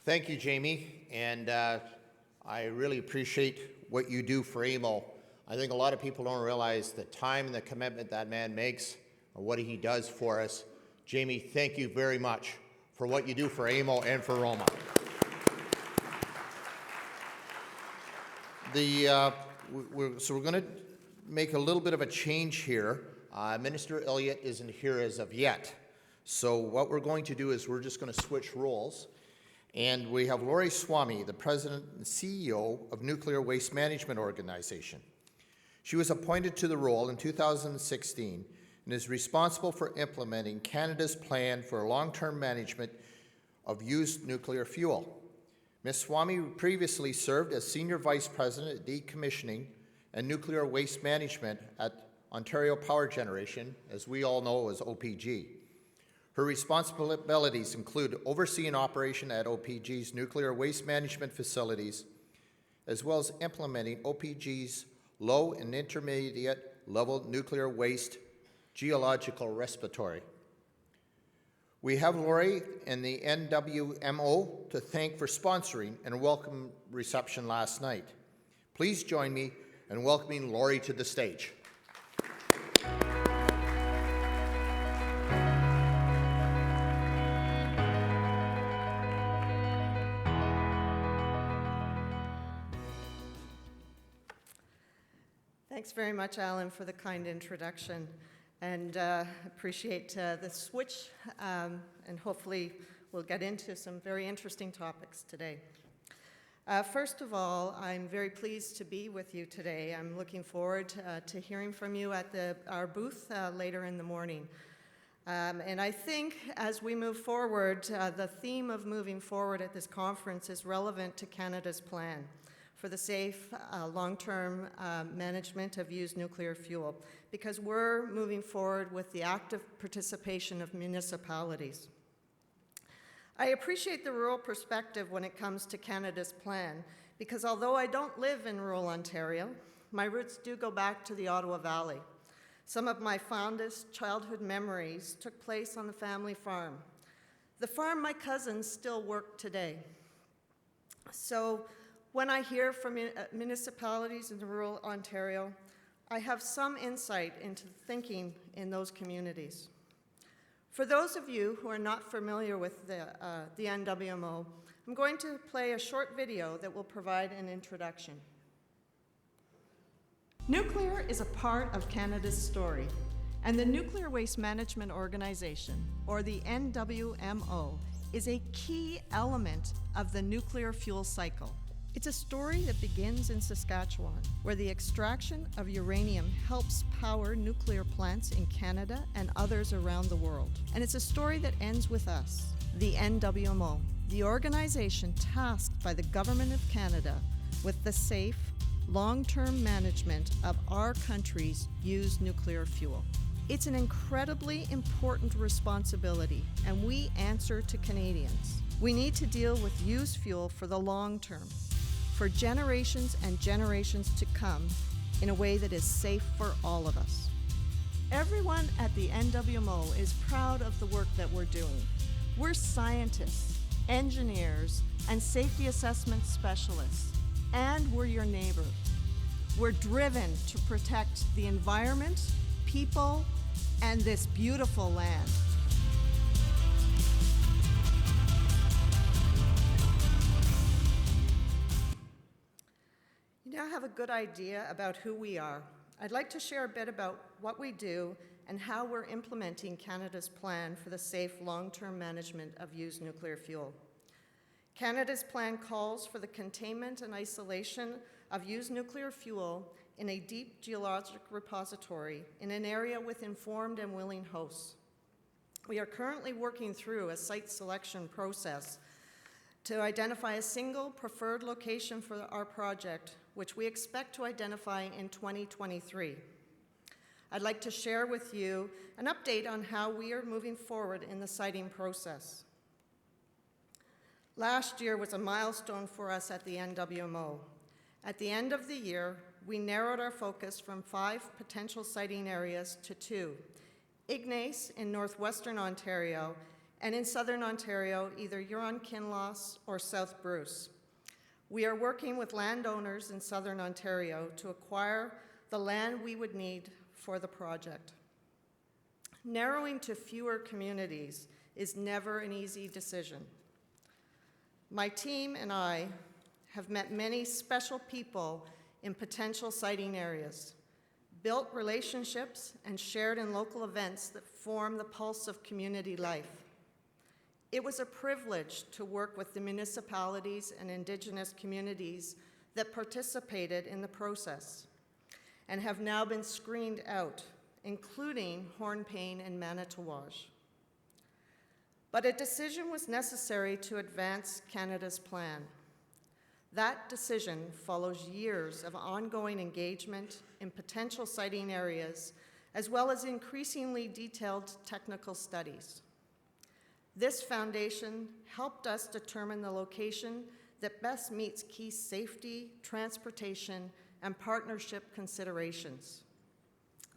Thank you, Jamie, and I really appreciate what you do for AMO. I think a lot of people don't realize the time and the commitment that man makes and what he does for us. Jamie, thank you very much for what you do for AMO and for ROMA. So we're going to make a little bit of a change here. Minister Elliott isn't here as of yet. So what we're going to do is we're just going to switch roles. And we have Laurie Swami, the President and CEO of Nuclear Waste Management Organization. She was appointed to the role in 2016 and is responsible for implementing Canada's plan for long-term management of used nuclear fuel. Ms. Swami previously served as Senior Vice President at Decommissioning and Nuclear Waste Management at Ontario Power Generation, as we all know as OPG. Her responsibilities include overseeing operation at OPG's nuclear waste management facilities, as well as implementing OPG's low and intermediate level nuclear waste geological repository. We have Laurie and the NWMO to thank for sponsoring and a welcome reception last night. Please join me in welcoming Laurie to the stage. Thanks very much, Alan, for the kind introduction, and appreciate the switch, and hopefully we'll get into some very interesting topics today. First of all, I'm very pleased to be with you today. I'm looking forward to hearing from you at our booth later in the morning. And I think as we move forward, the theme of moving forward at this conference is relevant to Canada's plan for the safe, long-term management of used nuclear fuel, because we're moving forward with the active participation of municipalities. I appreciate the rural perspective when it comes to Canada's plan, because although I don't live in rural Ontario, my roots do go back to the Ottawa Valley. Some of my fondest childhood memories took place on the family farm, the farm my cousins still work today. So when I hear from municipalities in rural Ontario, I have some insight into thinking in those communities. For those of you who are not familiar with the NWMO, I'm going to play a short video that will provide an introduction. Nuclear is a part of Canada's story, and the Nuclear Waste Management Organization, or the NWMO, is a key element of the nuclear fuel cycle. It's a story that begins in Saskatchewan, where the extraction of uranium helps power nuclear plants in Canada and others around the world. And it's a story that ends with us, the NWMO, the organization tasked by the Government of Canada with the safe, long-term management of our country's used nuclear fuel. It's an incredibly important responsibility, and we answer to Canadians. We need to deal with used fuel for the long term, for generations and generations to come, in a way that is safe for all of us. Everyone at the NWMO is proud of the work that we're doing. We're scientists, engineers, and safety assessment specialists, and we're your neighbor. We're driven to protect the environment, people, and this beautiful land. You now have a good idea about who we are. I'd like to share a bit about what we do and how we're implementing Canada's plan for the safe long-term management of used nuclear fuel. Canada's plan calls for the containment and isolation of used nuclear fuel in a deep geologic repository in an area with informed and willing hosts. We are currently working through a site selection process to identify a single preferred location for our project, which we expect to identify in 2023. I'd like to share with you an update on how we are moving forward in the siting process. Last year was a milestone for us at the NWMO. At the end of the year, we narrowed our focus from 5 potential siting areas to 2, Ignace in northwestern Ontario and in Southern Ontario, either Huron-Kinloss or South Bruce. We are working with landowners in Southern Ontario to acquire the land we would need for the project. Narrowing to fewer communities is never an easy decision. My team and I have met many special people in potential siting areas, built relationships, and shared in local events that form the pulse of community life. It was a privilege to work with the municipalities and Indigenous communities that participated in the process and have now been screened out, including Hornpain and Manitouwadge. But a decision was necessary to advance Canada's plan. That decision follows years of ongoing engagement in potential siting areas, as well as increasingly detailed technical studies. This foundation helped us determine the location that best meets key safety, transportation, and partnership considerations.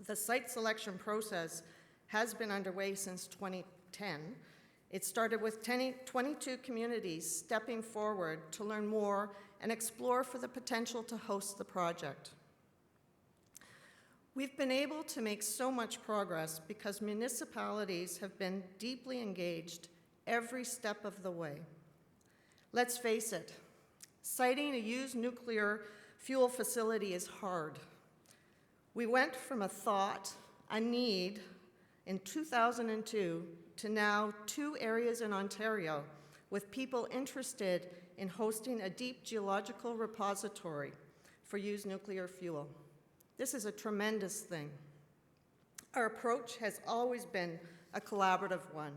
The site selection process has been underway since 2010. It started with 22 communities stepping forward to learn more and explore for the potential to host the project. We've been able to make so much progress because municipalities have been deeply engaged every step of the way. Let's face it, siting a used nuclear fuel facility is hard. We went from a thought, a need, in 2002 to now 2 areas in Ontario with people interested in hosting a deep geological repository for used nuclear fuel. This is a tremendous thing. Our approach has always been a collaborative one.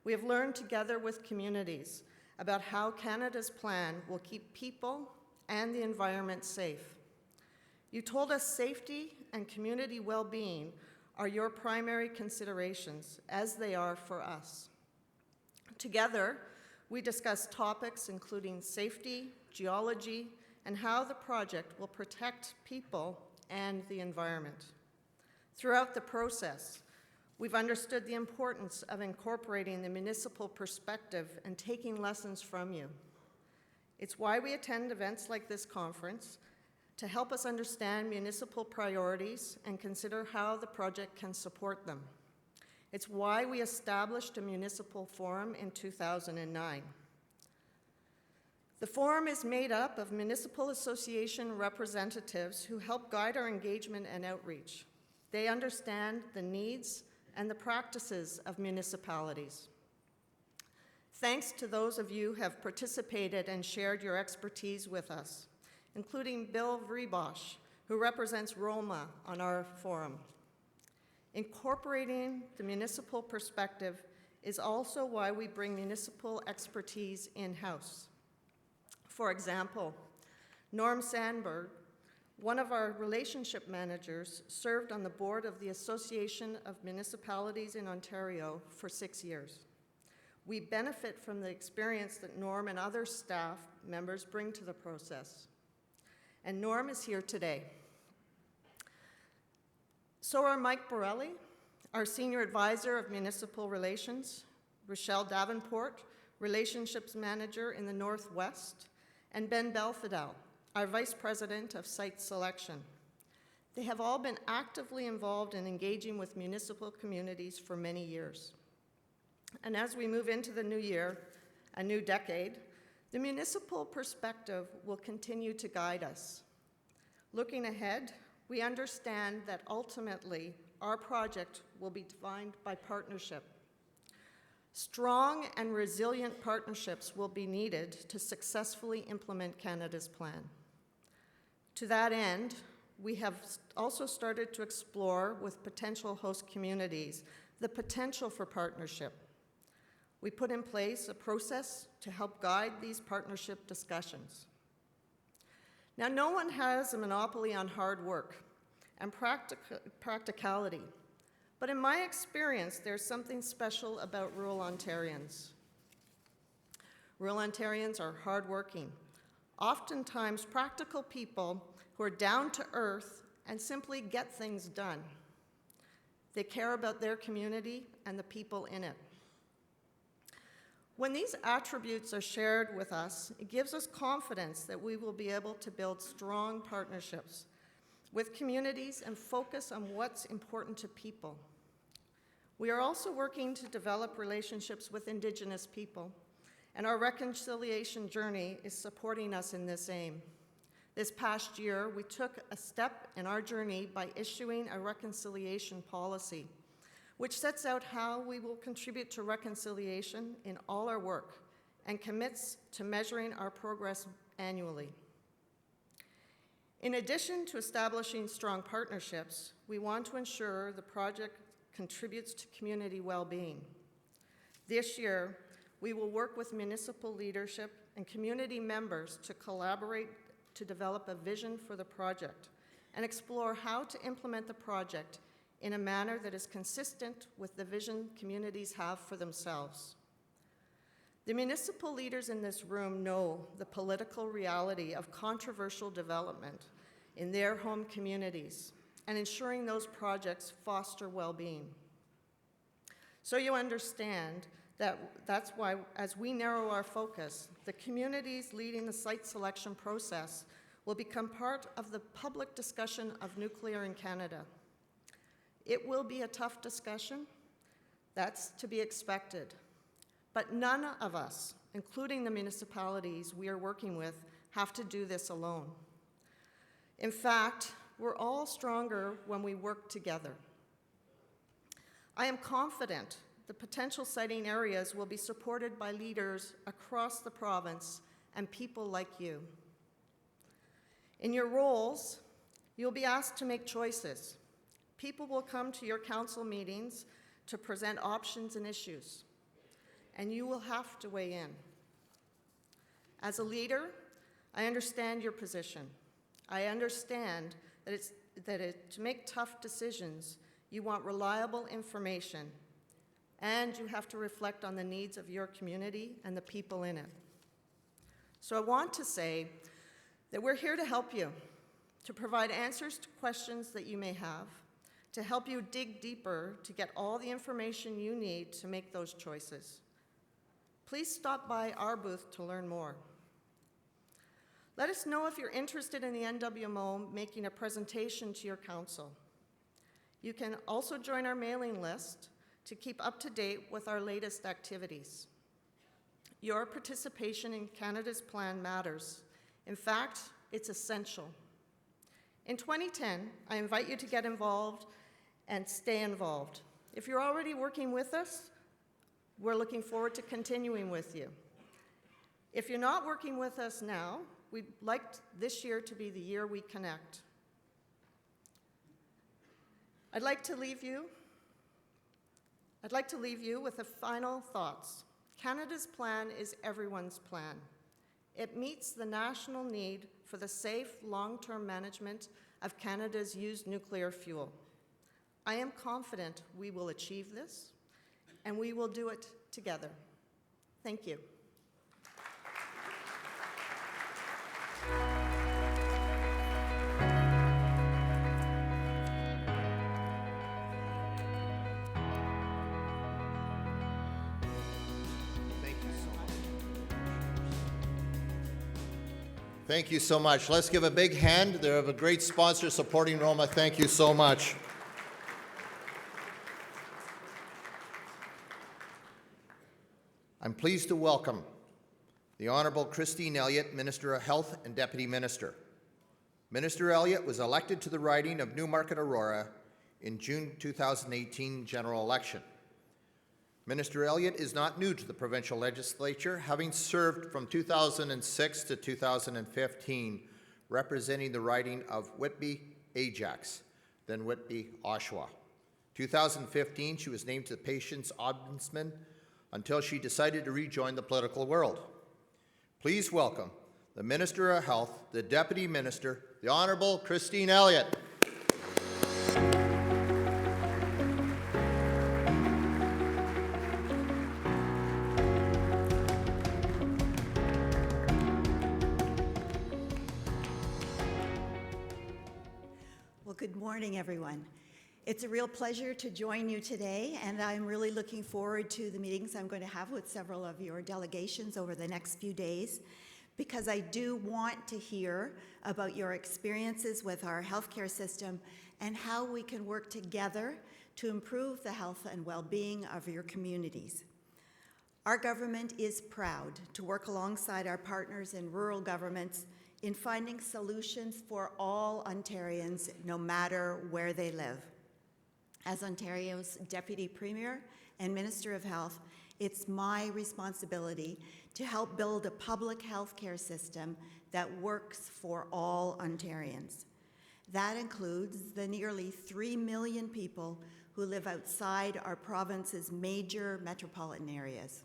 We have learned together with communities about how Canada's plan will keep people and the environment safe. You told us safety and community well-being are your primary considerations, as they are for us. Together, we discussed topics including safety, geology, and how the project will protect people and the environment. Throughout the process, we've understood the importance of incorporating the municipal perspective and taking lessons from you. It's why we attend events like this conference, to help us understand municipal priorities and consider how the project can support them. It's why we established a municipal forum in 2009. The forum is made up of municipal association representatives who help guide our engagement and outreach. They understand the needs and the practices of municipalities. Thanks to those of you who have participated and shared your expertise with us, including Bill Vribosh, who represents ROMA on our forum. Incorporating the municipal perspective is also why we bring municipal expertise in-house. For example, Norm Sandberg, one of our relationship managers, served on the board of the Association of Municipalities in Ontario for 6 years. We benefit from the experience that Norm and other staff members bring to the process. And Norm is here today. So are Mike Borelli, our Senior Advisor of Municipal Relations, Rochelle Davenport, Relationships Manager in the Northwest, and Ben Belfidel, our Vice President of Site Selection. They have all been actively involved in engaging with municipal communities for many years. And as we move into the new year, a new decade, the municipal perspective will continue to guide us. Looking ahead, we understand that ultimately our project will be defined by partnership. Strong and resilient partnerships will be needed to successfully implement Canada's plan. To that end, we have also started to explore with potential host communities the potential for partnership. We put in place a process to help guide these partnership discussions. Now, no one has a monopoly on hard work and practicality, but in my experience, there's something special about rural Ontarians. Rural Ontarians are hardworking, oftentimes practical people who are down to earth and simply get things done. They care about their community and the people in it. When these attributes are shared with us, it gives us confidence that we will be able to build strong partnerships with communities and focus on what's important to people. We are also working to develop relationships with Indigenous people, and our reconciliation journey is supporting us in this aim. This past year, we took a step in our journey by issuing a reconciliation policy, which sets out how we will contribute to reconciliation in all our work and commits to measuring our progress annually. In addition to establishing strong partnerships, we want to ensure the project contributes to community well-being. This year, we will work with municipal leadership and community members to collaborate to develop a vision for the project and explore how to implement the project in a manner that is consistent with the vision communities have for themselves. The municipal leaders in this room know the political reality of controversial development in their home communities and ensuring those projects foster well-being. So you understand that's why, as we narrow our focus, the communities leading the site selection process will become part of the public discussion of nuclear in Canada. It will be a tough discussion. That's to be expected. But none of us, including the municipalities we are working with, have to do this alone. In fact, we're all stronger when we work together. I am confident the potential siting areas will be supported by leaders across the province and people like you. In your roles, you'll be asked to make choices. People will come to your council meetings to present options and issues, and you will have to weigh in. As a leader, I understand your position. I understand that to make tough decisions, you want reliable information, and you have to reflect on the needs of your community and the people in it. So I want to say that we're here to help you, to provide answers to questions that you may have, to help you dig deeper to get all the information you need to make those choices. Please stop by our booth to learn more. Let us know if you're interested in the NWMO making a presentation to your council. You can also join our mailing list to keep up to date with our latest activities. Your participation in Canada's plan matters. In fact, it's essential. In 2010, I invite you to get involved and stay involved. If you're already working with us, we're looking forward to continuing with you. If you're not working with us now, we'd like this year to be the year we connect. I'd like to leave you with the final thoughts. Canada's plan is everyone's plan. It meets the national need for the safe, long-term management of Canada's used nuclear fuel. I am confident we will achieve this, and we will do it together. Thank you. Thank you so much. Let's give a big hand. They have a great sponsor supporting Roma. Thank you so much. I'm pleased to welcome the Honourable Christine Elliott, Minister of Health and Deputy Minister. Minister Elliott was elected to the riding of Newmarket Aurora in June 2018 general election. Minister Elliott is not new to the provincial legislature, having served from 2006 to 2015, representing the riding of Whitby-Ajax, then Whitby-Oshawa. 2015, she was named to the Patients Ombudsman until she decided to rejoin the political world. Please welcome the Minister of Health, the Deputy Minister, the Honourable Christine Elliott. Good morning, everyone. It's a real pleasure to join you today, and I'm really looking forward to the meetings I'm going to have with several of your delegations over the next few days, because I do want to hear about your experiences with our healthcare system and how we can work together to improve the health and well-being of your communities. Our government is proud to work alongside our partners in rural governments in finding solutions for all Ontarians, no matter where they live. As Ontario's Deputy Premier and Minister of Health, it's my responsibility to help build a public health care system that works for all Ontarians. That includes the nearly 3 million people who live outside our province's major metropolitan areas.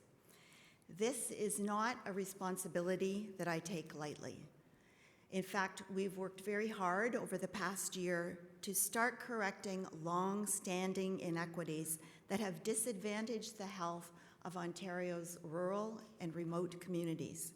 This is not a responsibility that I take lightly. In fact, we've worked very hard over the past year to start correcting long-standing inequities that have disadvantaged the health of Ontario's rural and remote communities.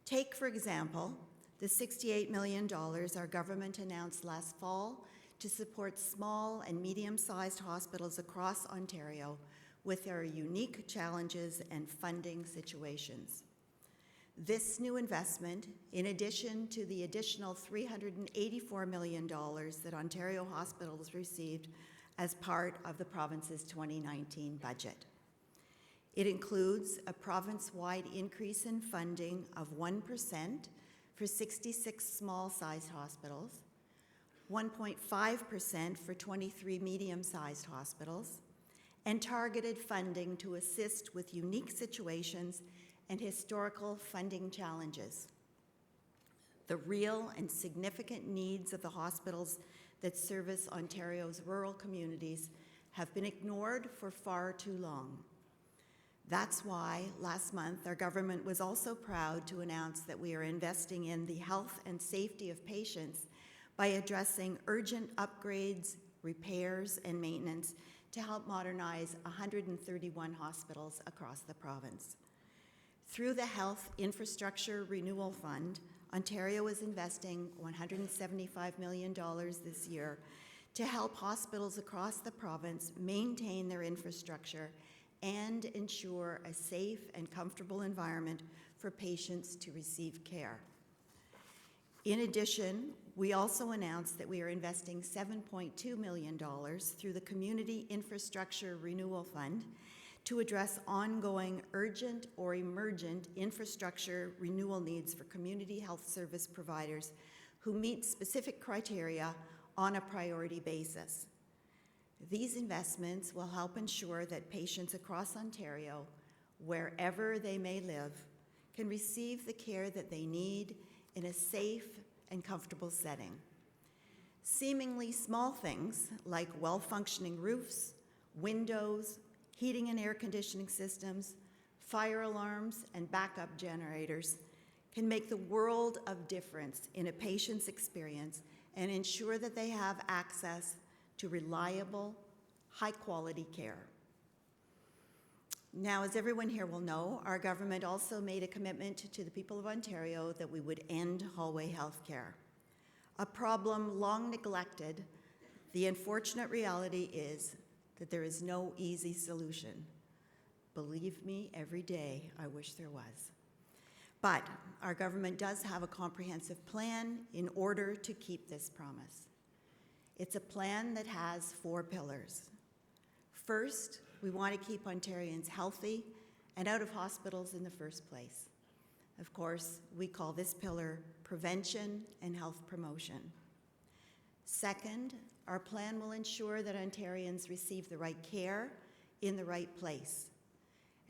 Take, for example, the $68 million our government announced last fall to support small and medium-sized hospitals across Ontario with their unique challenges and funding situations. This new investment, in addition to the additional $384 million that Ontario hospitals received as part of the province's 2019 budget. It includes a province-wide increase in funding of 1% for 66 small-sized hospitals, 1.5% for 23 medium-sized hospitals, and targeted funding to assist with unique situations and historical funding challenges. The real and significant needs of the hospitals that service Ontario's rural communities have been ignored for far too long. That's why last month our government was also proud to announce that we are investing in the health and safety of patients by addressing urgent upgrades, repairs, and maintenance to help modernize 131 hospitals across the province. Through the Health Infrastructure Renewal Fund, Ontario is investing $175 million this year to help hospitals across the province maintain their infrastructure and ensure a safe and comfortable environment for patients to receive care. In addition, we also announced that we are investing $7.2 million through the Community Infrastructure Renewal Fund to address ongoing urgent or emergent infrastructure renewal needs for community health service providers who meet specific criteria on a priority basis. These investments will help ensure that patients across Ontario, wherever they may live, can receive the care that they need in a safe and comfortable setting. Seemingly small things like well-functioning roofs, windows, heating and air conditioning systems, fire alarms, and backup generators can make the world of difference in a patient's experience and ensure that they have access to reliable, high-quality care. Now, as everyone here will know, our government also made a commitment to the people of Ontario that we would end hallway health care. A problem long neglected, the unfortunate reality is that there is no easy solution. Believe me, every day I wish there was. But our government does have a comprehensive plan in order to keep this promise. It's a plan that has 4 pillars. First, we want to keep Ontarians healthy and out of hospitals in the first place. Of course, we call this pillar prevention and health promotion. Second, our plan will ensure that Ontarians receive the right care in the right place.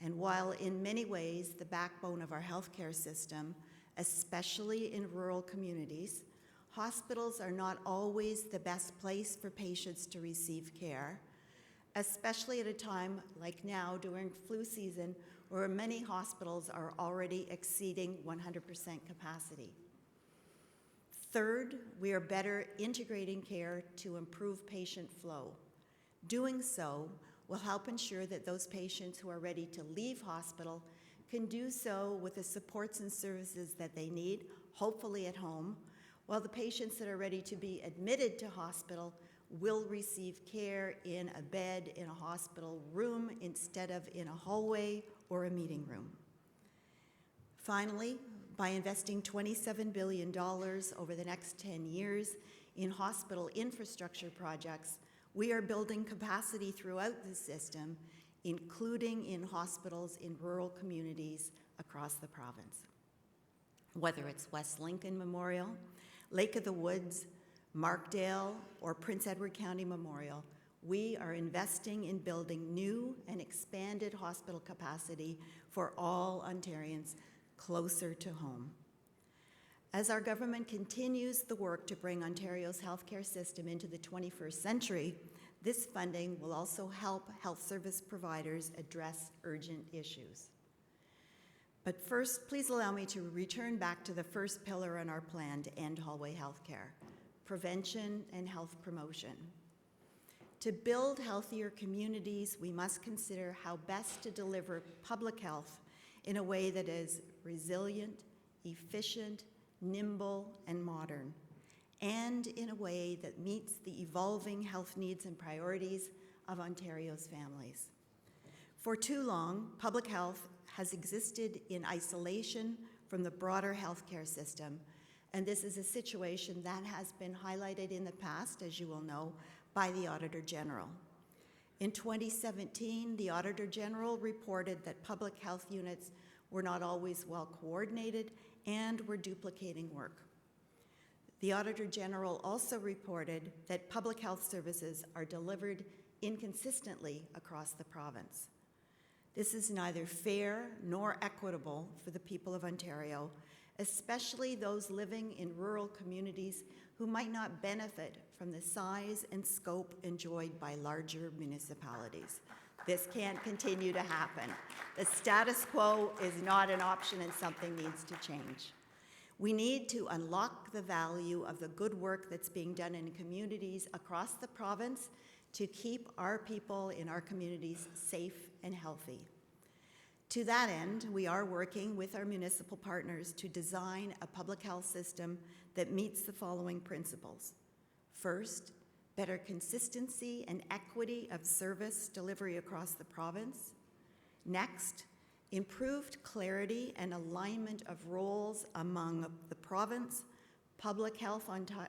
And while in many ways the backbone of our healthcare system, especially in rural communities, hospitals are not always the best place for patients to receive care, especially at a time like now during flu season where many hospitals are already exceeding 100% capacity. Third, we are better integrating care to improve patient flow. Doing so will help ensure that those patients who are ready to leave hospital can do so with the supports and services that they need, hopefully at home, while the patients that are ready to be admitted to hospital will receive care in a bed in a hospital room instead of in a hallway or a meeting room. Finally, by investing $27 billion over the next 10 years in hospital infrastructure projects, we are building capacity throughout the system, including in hospitals in rural communities across the province. Whether it's West Lincoln Memorial, Lake of the Woods, Markdale, or Prince Edward County Memorial, we are investing in building new and expanded hospital capacity for all Ontarians closer to home. As our government continues the work to bring Ontario's healthcare system into the 21st century, this funding will also help health service providers address urgent issues. But first, please allow me to return back to the first pillar in our plan to end hallway healthcare: prevention and health promotion. To build healthier communities, we must consider how best to deliver public health in a way that is resilient, efficient, nimble, and modern, and in a way that meets the evolving health needs and priorities of Ontario's families. For too long, public health has existed in isolation from the broader healthcare system, and this is a situation that has been highlighted in the past, as you will know, by the Auditor General. In 2017, the Auditor General reported that public health units were not always well coordinated and were duplicating work. The Auditor General also reported that public health services are delivered inconsistently across the province. This is neither fair nor equitable for the people of Ontario, especially those living in rural communities who might not benefit from the size and scope enjoyed by larger municipalities. This can't continue to happen. The status quo is not an option and something needs to change. We need to unlock the value of the good work that's being done in communities across the province to keep our people in our communities safe and healthy. To that end, we are working with our municipal partners to design a public health system that meets the following principles. First, better consistency and equity of service delivery across the province. Next, improved clarity and alignment of roles among the province, Public Health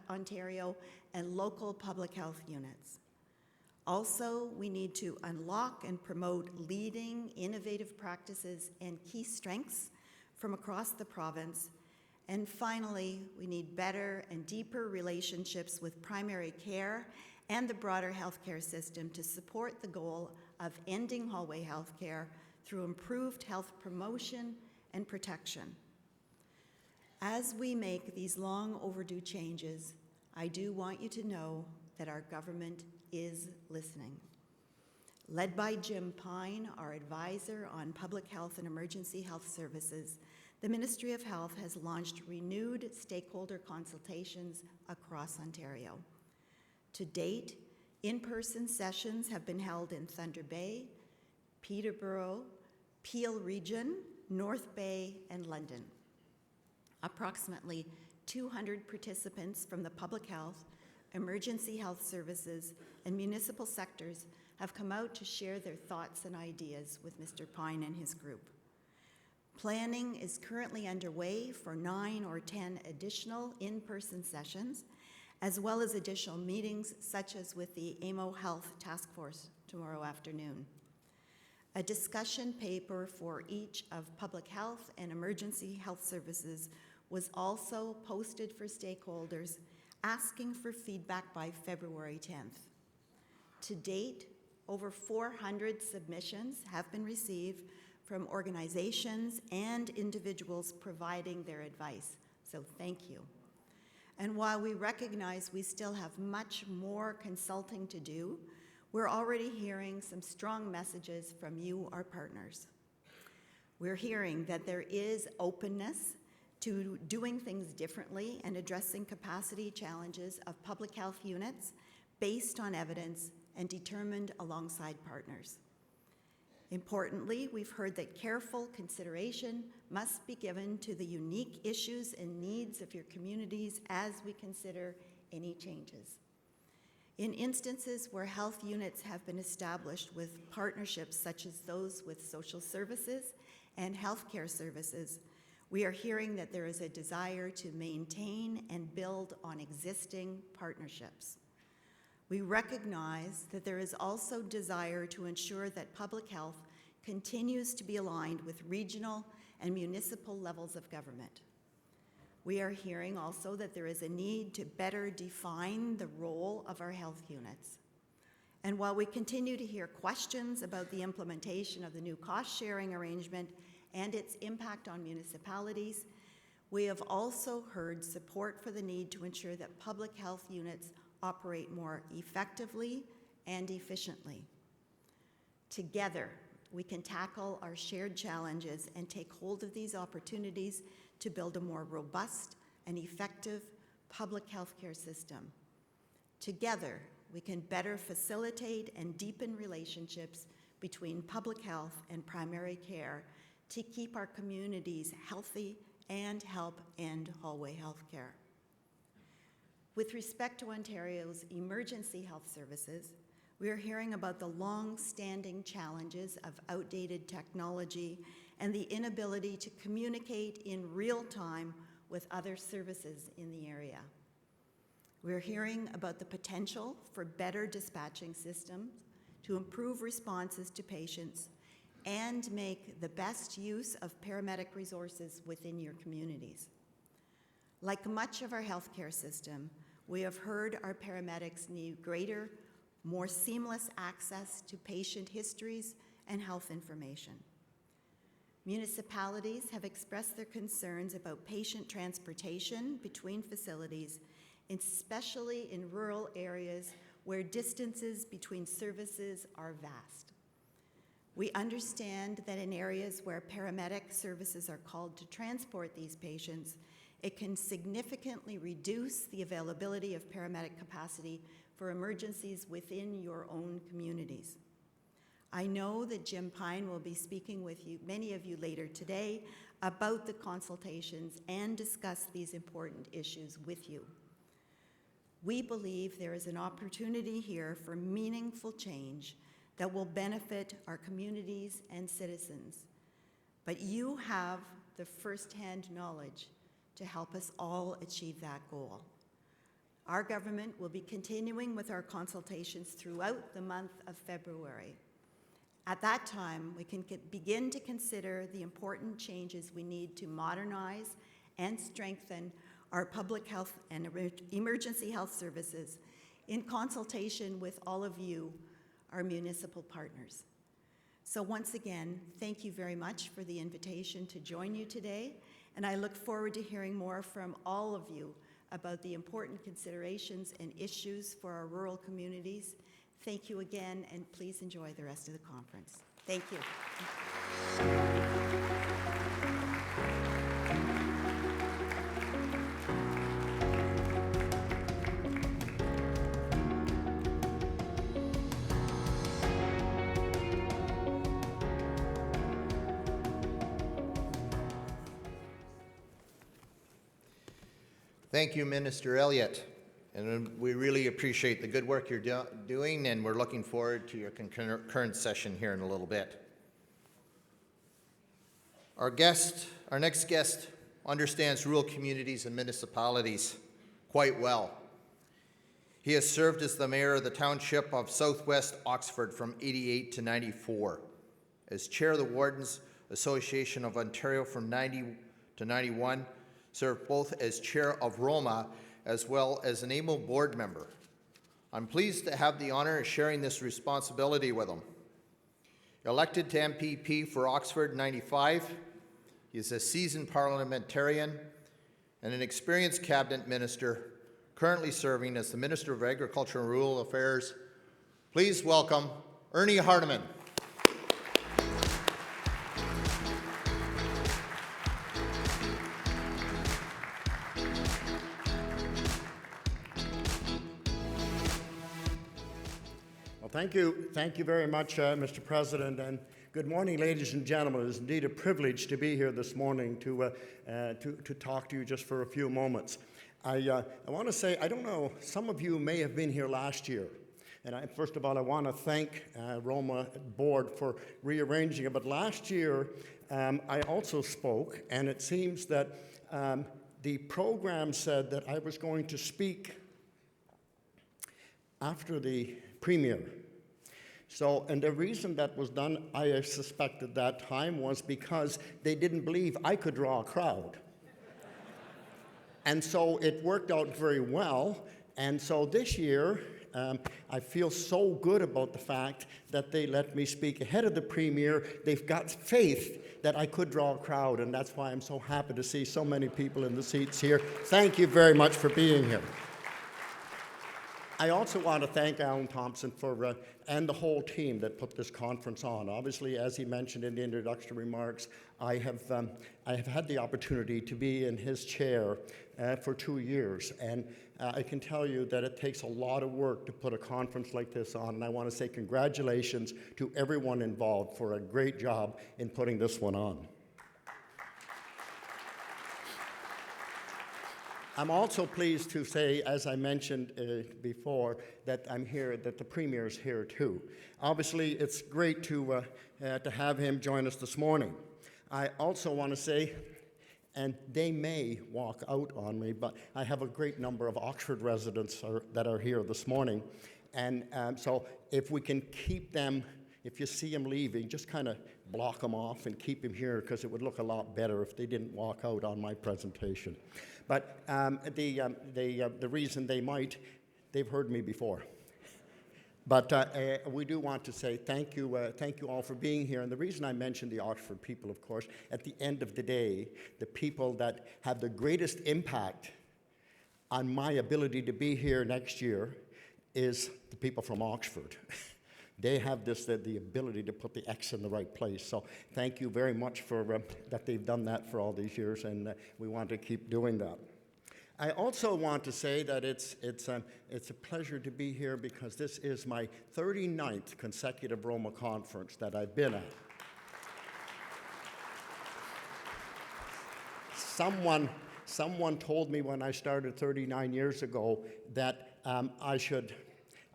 Ontario, and local public health units. Also, we need to unlock and promote leading innovative practices and key strengths from across the province. And finally, we need better and deeper relationships with primary care and the broader healthcare system to support the goal of ending hallway healthcare through improved health promotion and protection. As we make these long overdue changes, I do want you to know that our government is listening. Led by Jim Pine, our advisor on public health and emergency health services, the Ministry of Health has launched renewed stakeholder consultations across Ontario. To date, in-person sessions have been held in Thunder Bay, Peterborough, Peel Region, North Bay, and London. Approximately 200 participants from the public health, emergency health services, and municipal sectors have come out to share their thoughts and ideas with Mr. Pine and his group. Planning is currently underway for 9 or 10 additional in-person sessions, as well as additional meetings such as with the NWMO Health Task Force tomorrow afternoon. A discussion paper for each of public health and emergency health services was also posted for stakeholders, asking for feedback by February 10th. To date, over 400 submissions have been received from organizations and individuals providing their advice, so thank you. And while we recognize we still have much more consulting to do, we're already hearing some strong messages from you, our partners. We're hearing that there is openness to doing things differently and addressing capacity challenges of public health units based on evidence and determined alongside partners. Importantly, we've heard that careful consideration must be given to the unique issues and needs of your communities as we consider any changes. In instances where health units have been established with partnerships such as those with social services and healthcare services, we are hearing that there is a desire to maintain and build on existing partnerships. We recognize that there is also desire to ensure that public health continues to be aligned with regional and municipal levels of government. We are hearing also that there is a need to better define the role of our health units. And while we continue to hear questions about the implementation of the new cost-sharing arrangement and its impact on municipalities, we have also heard support for the need to ensure that public health units operate more effectively and efficiently. Together, we can tackle our shared challenges and take hold of these opportunities to build a more robust and effective public healthcare system. Together, we can better facilitate and deepen relationships between public health and primary care to keep our communities healthy and help end hallway healthcare. With respect to Ontario's emergency health services, we are hearing about the long-standing challenges of outdated technology and the inability to communicate in real time with other services in the area. We're hearing about the potential for better dispatching systems to improve responses to patients and make the best use of paramedic resources within your communities. Like much of our healthcare system, we have heard our paramedics need greater, more seamless access to patient histories and health information. Municipalities have expressed their concerns about patient transportation between facilities, especially in rural areas where distances between services are vast. We understand that in areas where paramedic services are called to transport these patients, it can significantly reduce the availability of paramedic capacity for emergencies within your own communities. I know that Jim Pine will be speaking with you, many of you later today, about the consultations and discuss these important issues with you. We believe there is an opportunity here for meaningful change that will benefit our communities and citizens. But you have the firsthand knowledge to help us all achieve that goal. Our government will be continuing with our consultations throughout the month of February. At that time, we can begin to consider the important changes we need to modernize and strengthen our public health and emergency health services in consultation with all of you, our municipal partners. So once again, thank you very much for the invitation to join you today, and I look forward to hearing more from all of you about the important considerations and issues for our rural communities. Thank you again, and please enjoy the rest of the conference. Thank you. Thank you, Minister Elliott. And we really appreciate the good work you're doing, and we're looking forward to your concurrent session here in a little bit. Our next guest understands rural communities and municipalities quite well. He has served as the mayor of the township of Southwest Oxford from '88 to '94, as chair of the Wardens Association of Ontario from '90 to '91, served both as chair of ROMA as well as an able board member. I'm pleased to have the honor of sharing this responsibility with him. Elected to MPP for Oxford in '95, he is a seasoned parliamentarian and an experienced cabinet minister, currently serving as the Minister of Agriculture and Rural Affairs. Please welcome Ernie Hardeman. Thank you very much, Mr. President, and good morning, ladies and gentlemen. It is indeed a privilege to be here this morning to talk to you just for a few moments. I want to say, I don't know, some of you may have been here last year. And first of all, I want to thank ROMA board for rearranging it. But last year, I also spoke, and it seems that the program said that I was going to speak after the premier. So, and the reason that was done, I suspect at that time, was because they didn't believe I could draw a crowd. And so it worked out very well. And so this year, I feel so good about the fact that they let me speak ahead of the premier. They've got faith that I could draw a crowd, and that's why I'm so happy to see so many people in the seats here. Thank you very much for being here. I also want to thank Alan Thompson for, and the whole team that put this conference on. Obviously, as he mentioned in the introductory remarks, I have had the opportunity to be in his chair for 2 years, and I can tell you that it takes a lot of work to put a conference like this on, and I want to say congratulations to everyone involved for a great job in putting this one on. I'm also pleased to say, as I mentioned before, that I'm here, that the Premier's here too. Obviously, it's great to have him join us this morning. I also want to say, and they may walk out on me, but I have a great number of Oxford residents that are here this morning. And so if we can keep them, if you see them leaving, just kind of block them off and keep them here, because it would look a lot better if they didn't walk out on my presentation. But the reason they might, they've heard me before. But we do want to say thank you all for being here. And the reason I mentioned the Oxford people, of course, at the end of the day, the people that have the greatest impact on my ability to be here next year is the people from Oxford. They have the ability to put the X in the right place. So thank you very much for that they've done that for all these years, and we want to keep doing that. I also want to say that it's a pleasure to be here because this is my 39th consecutive ROMA conference that I've been at. Someone told me when I started 39 years ago that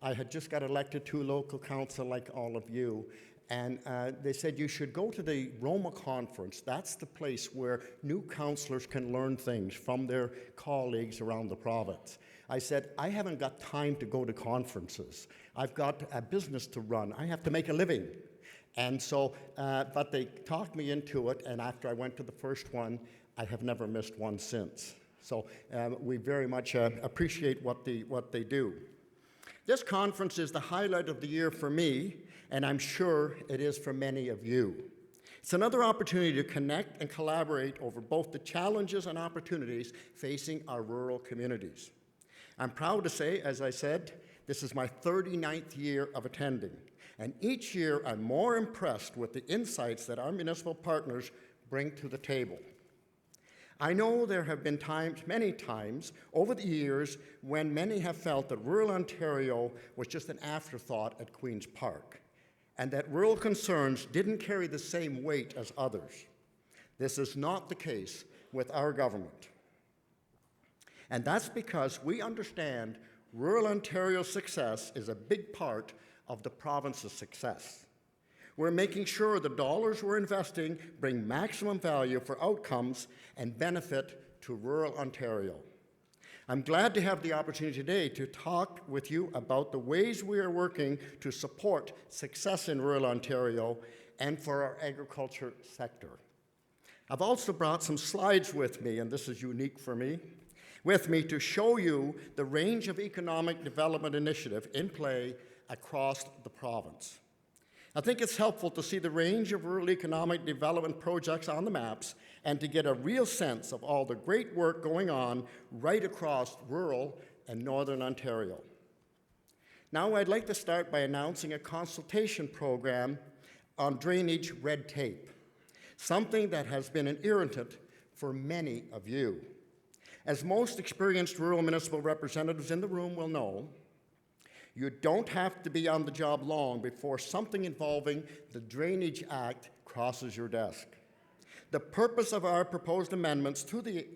I had just got elected to local council like all of you, and they said you should go to the ROMA conference. That's the place where new councillors can learn things from their colleagues around the province. I said, I haven't got time to go to conferences. I've got a business to run. I have to make a living. And so, but they talked me into it, and after I went to the first one, I have never missed one since. So we very much appreciate what they do. This conference is the highlight of the year for me, and I'm sure it is for many of you. It's another opportunity to connect and collaborate over both the challenges and opportunities facing our rural communities. I'm proud to say, as I said, this is my 39th year of attending, and each year I'm more impressed with the insights that our municipal partners bring to the table. I know there have been many times over the years when many have felt that rural Ontario was just an afterthought at Queen's Park, and that rural concerns didn't carry the same weight as others. This is not the case with our government. And that's because we understand rural Ontario's success is a big part of the province's success. We're making sure the dollars we're investing bring maximum value for outcomes and benefit to rural Ontario. I'm glad to have the opportunity today to talk with you about the ways we are working to support success in rural Ontario and for our agriculture sector. I've also brought some slides with me, and this is unique for me, with me to show you the range of economic development initiative in play across the province. I think it's helpful to see the range of rural economic development projects on the maps and to get a real sense of all the great work going on right across rural and northern Ontario. Now I'd like to start by announcing a consultation program on drainage red tape, something that has been an irritant for many of you. As most experienced rural municipal representatives in the room will know, you don't have to be on the job long before something involving the Drainage Act crosses your desk. The purpose of our proposed amendments to the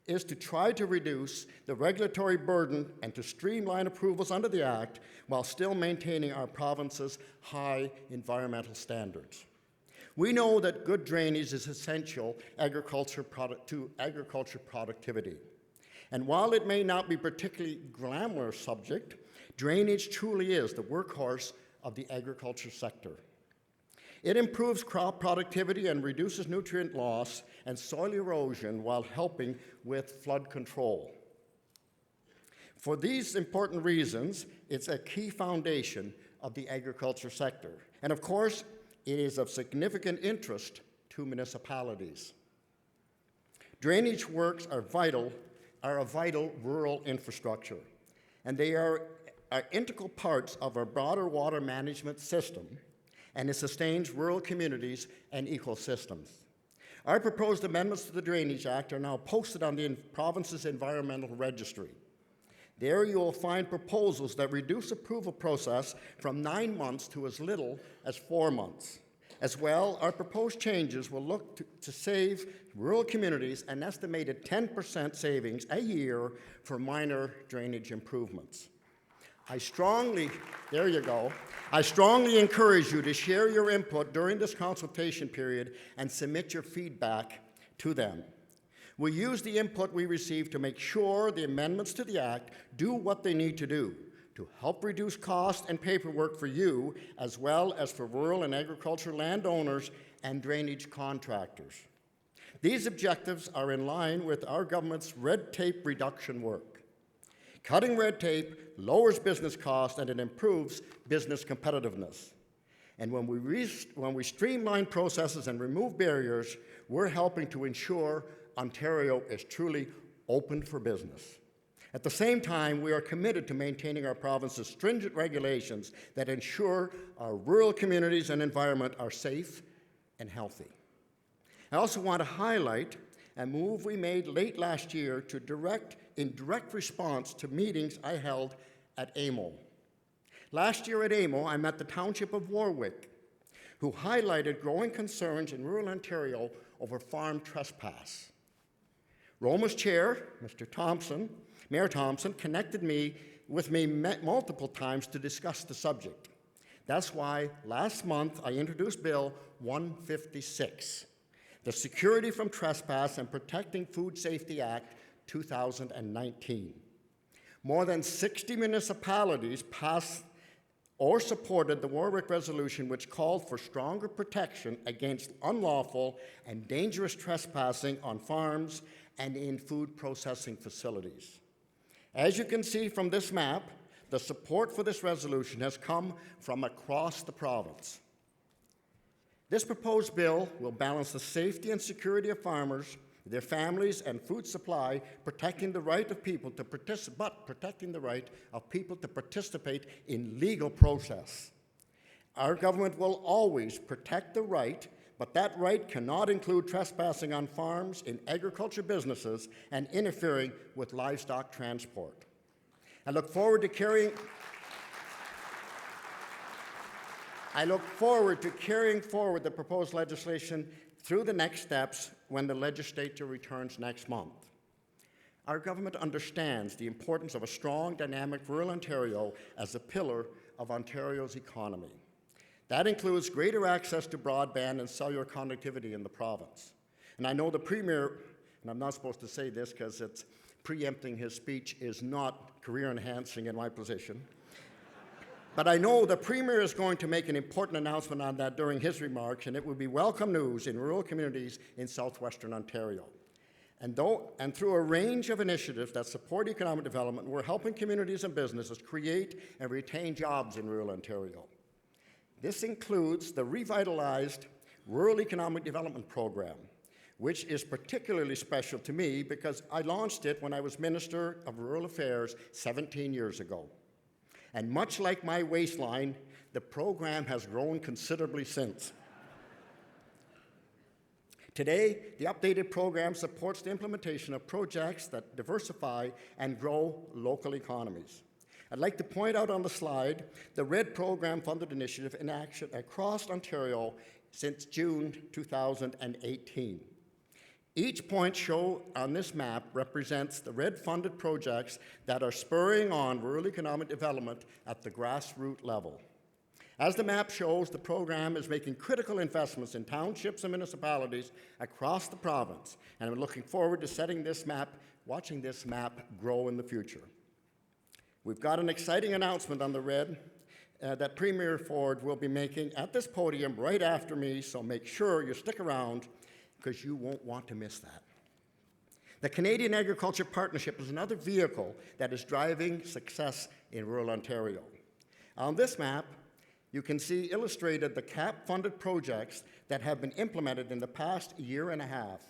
is to try to reduce the regulatory burden and to streamline approvals under the Act while still maintaining our province's high environmental standards. We know that good drainage is essential to agriculture productivity. And while it may not be a particularly glamorous subject, drainage truly is the workhorse of the agriculture sector. It improves crop productivity and reduces nutrient loss and soil erosion while helping with flood control. For these important reasons, it's a key foundation of the agriculture sector. And of course, it is of significant interest to municipalities. Drainage works are a vital rural infrastructure, and they are integral parts of our broader water management system, and it sustains rural communities and ecosystems. Our proposed amendments to the Drainage Act are now posted on the province's environmental registry. There you will find proposals that reduce approval process from 9 months to as little as 4 months. As well, our proposed changes will look to save rural communities an estimated 10% savings a year for minor drainage improvements. I strongly encourage you to share your input during this consultation period and submit your feedback to them. We'll use the input we receive to make sure the amendments to the Act do what they need to do to help reduce cost and paperwork for you, as well as for rural and agricultural landowners and drainage contractors. These objectives are in line with our government's red tape reduction work. Cutting red tape lowers business costs and it improves business competitiveness. And when we streamline processes and remove barriers, we're helping to ensure Ontario is truly open for business. At the same time, we are committed to maintaining our province's stringent regulations that ensure our rural communities and environment are safe and healthy. I also want to highlight a move we made late last year in direct response to meetings I held at AMO. Last year at AMO, I met the Township of Warwick, who highlighted growing concerns in rural Ontario over farm trespass. ROMA's chair, Mayor Thompson, connected with me multiple times to discuss the subject. That's why last month I introduced Bill 156, the Security from Trespass and Protecting Food Safety Act 2019. More than 60 municipalities passed or supported the Warwick resolution, which called for stronger protection against unlawful and dangerous trespassing on farms and in food processing facilities. As you can see from this map, the support for this resolution has come from across the province. This proposed bill will balance the safety and security of farmers, their families, and food supply, protecting the right of people to participate in legal process. Our government will always protect the right, but that right cannot include trespassing on farms, in agriculture businesses, and interfering with livestock transport. I look forward to carrying forward the proposed legislation through the next steps when the legislature returns next month. Our government understands the importance of a strong, dynamic rural Ontario as a pillar of Ontario's economy. That includes greater access to broadband and cellular connectivity in the province. And I know the Premier, and I'm not supposed to say this because it's preempting his speech, is not career-enhancing in my position. But I know the Premier is going to make an important announcement on that during his remarks, and it will be welcome news in rural communities in southwestern Ontario. And through a range of initiatives that support economic development, we're helping communities and businesses create and retain jobs in rural Ontario. This includes the revitalized Rural Economic Development Program, which is particularly special to me because I launched it when I was Minister of Rural Affairs 17 years ago. And much like my waistline, the program has grown considerably since. Today, the updated program supports the implementation of projects that diversify and grow local economies. I'd like to point out on the slide the RED program-funded initiative in action across Ontario since June 2018. Each point shown on this map represents the red-funded projects that are spurring on rural economic development at the grassroots level. As the map shows, the program is making critical investments in townships and municipalities across the province, and I'm looking forward to watching this map grow in the future. We've got an exciting announcement on the red that Premier Ford will be making at this podium right after me, so make sure you stick around because you won't want to miss that. The Canadian Agriculture Partnership is another vehicle that is driving success in rural Ontario. On this map, you can see illustrated the CAP-funded projects that have been implemented in the past year and a half.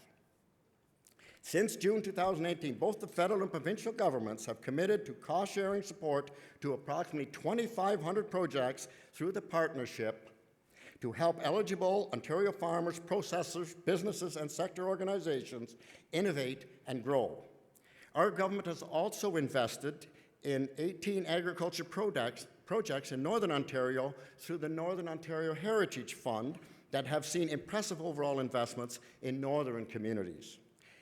Since June 2018, both the federal and provincial governments have committed to cost-sharing support to approximately 2,500 projects through the partnership to help eligible Ontario farmers, processors, businesses, and sector organizations innovate and grow. Our government has also invested in 18 agriculture projects in Northern Ontario through the Northern Ontario Heritage Fund that have seen impressive overall investments in northern communities.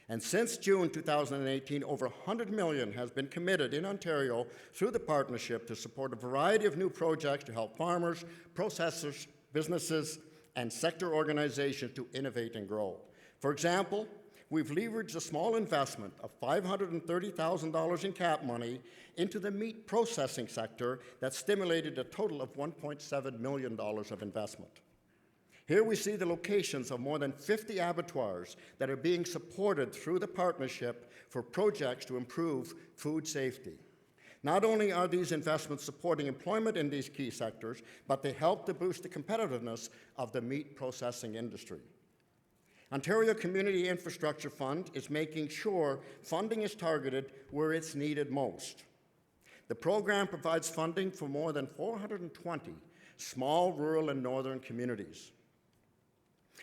And since June 2018, over $100 million has been committed in Ontario through the partnership to support a variety of new projects to help farmers, processors, businesses, and sector organizations to innovate and grow. For example, we've leveraged a small investment of $530,000 in CAP money into the meat processing sector that stimulated a total of $1.7 million of investment. Here we see the locations of more than 50 abattoirs that are being supported through the partnership for projects to improve food safety. Not only are these investments supporting employment in these key sectors, but they help to boost the competitiveness of the meat processing industry. Ontario Community Infrastructure Fund is making sure funding is targeted where it's needed most. The program provides funding for more than 420 small, rural, and northern communities.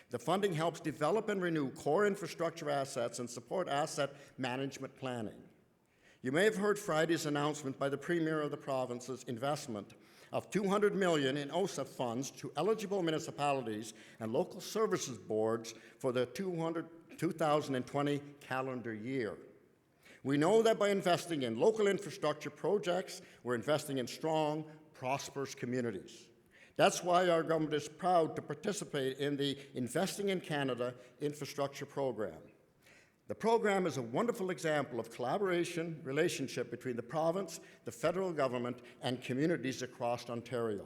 The funding helps develop and renew core infrastructure assets and support asset management planning. You may have heard Friday's announcement by the Premier of the province's investment of $200 million in OSAF funds to eligible municipalities and local services boards for the 2020 calendar year. We know that by investing in local infrastructure projects, we're investing in strong, prosperous communities. That's why our government is proud to participate in the Investing in Canada infrastructure program. The program is a wonderful example of collaboration, relationship between the province, the federal government, and communities across Ontario.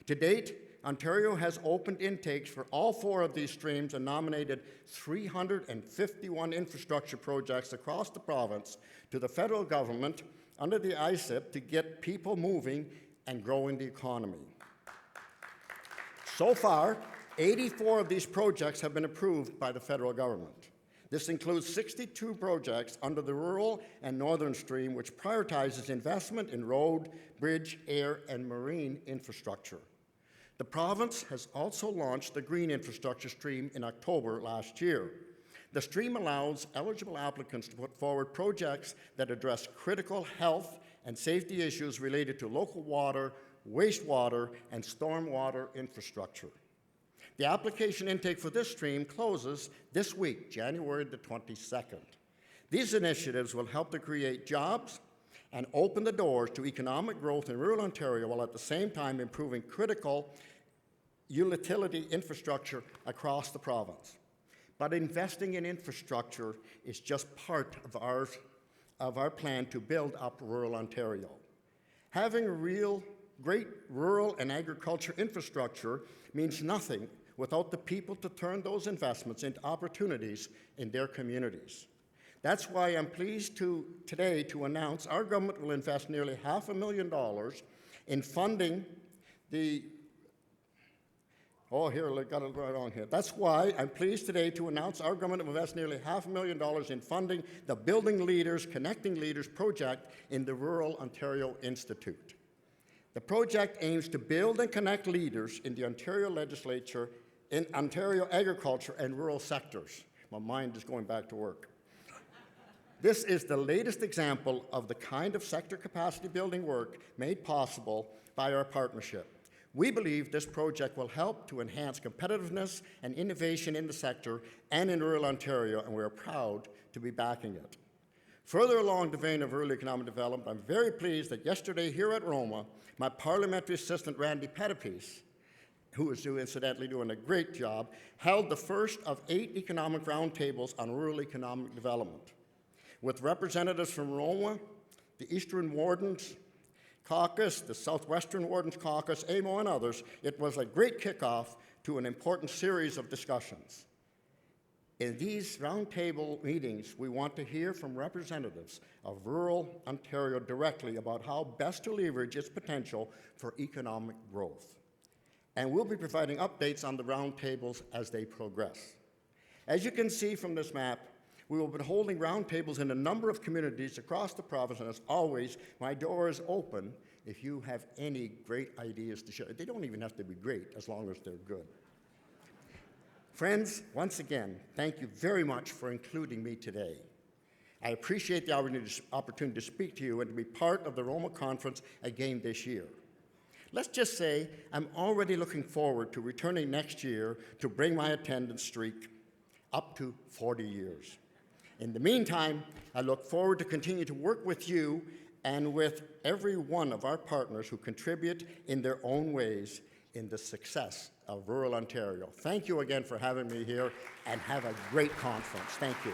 To date, Ontario has opened intakes for all 4 of these streams and nominated 351 infrastructure projects across the province to the federal government under the ISIP to get people moving and growing the economy. So far, 84 of these projects have been approved by the federal government. This includes 62 projects under the rural and northern stream, which prioritizes investment in road, bridge, air, and marine infrastructure. The province has also launched the green infrastructure stream in October last year. The stream allows eligible applicants to put forward projects that address critical health and safety issues related to local water, wastewater, and stormwater infrastructure. The application intake for this stream closes this week, January the 22nd. These initiatives will help to create jobs and open the doors to economic growth in rural Ontario while at the same time improving critical utility infrastructure across the province. But investing in infrastructure is just part of our plan to build up rural Ontario. Having great rural and agriculture infrastructure means nothing without the people to turn those investments into opportunities in their communities. That's why I'm pleased today to announce our government will invest nearly $500,000 in funding the That's why I'm pleased today to announce our government will invest nearly $500,000 in funding the Building Leaders, Connecting Leaders project in the Rural Ontario Institute. The project aims to build and connect leaders in the Ontario legislature, in Ontario agriculture and rural sectors. My mind is going back to work. This is the latest example of the kind of sector capacity building work made possible by our partnership. We believe this project will help to enhance competitiveness and innovation in the sector and in rural Ontario, and we're proud to be backing it. Further along the vein of rural economic development, I'm very pleased that yesterday here at ROMA, my parliamentary assistant, Randy Pettipies, who is incidentally doing a great job, held the first of 8 economic roundtables on rural economic development. With representatives from ROMA, the Eastern Wardens Caucus, the Southwestern Wardens Caucus, AMO, and others, it was a great kickoff to an important series of discussions. In these roundtable meetings, we want to hear from representatives of rural Ontario directly about how best to leverage its potential for economic growth. And we'll be providing updates on the roundtables as they progress. As you can see from this map, we will be holding roundtables in a number of communities across the province, and as always, my door is open if you have any great ideas to share. They don't even have to be great, as long as they're good. Friends, once again, thank you very much for including me today. I appreciate the opportunity to speak to you and to be part of the ROMA conference again this year. Let's just say I'm already looking forward to returning next year to bring my attendance streak up to 40 years. In the meantime, I look forward to continue to work with you and with every one of our partners who contribute in their own ways in the success of rural Ontario. Thank you again for having me here, and have a great conference. Thank you.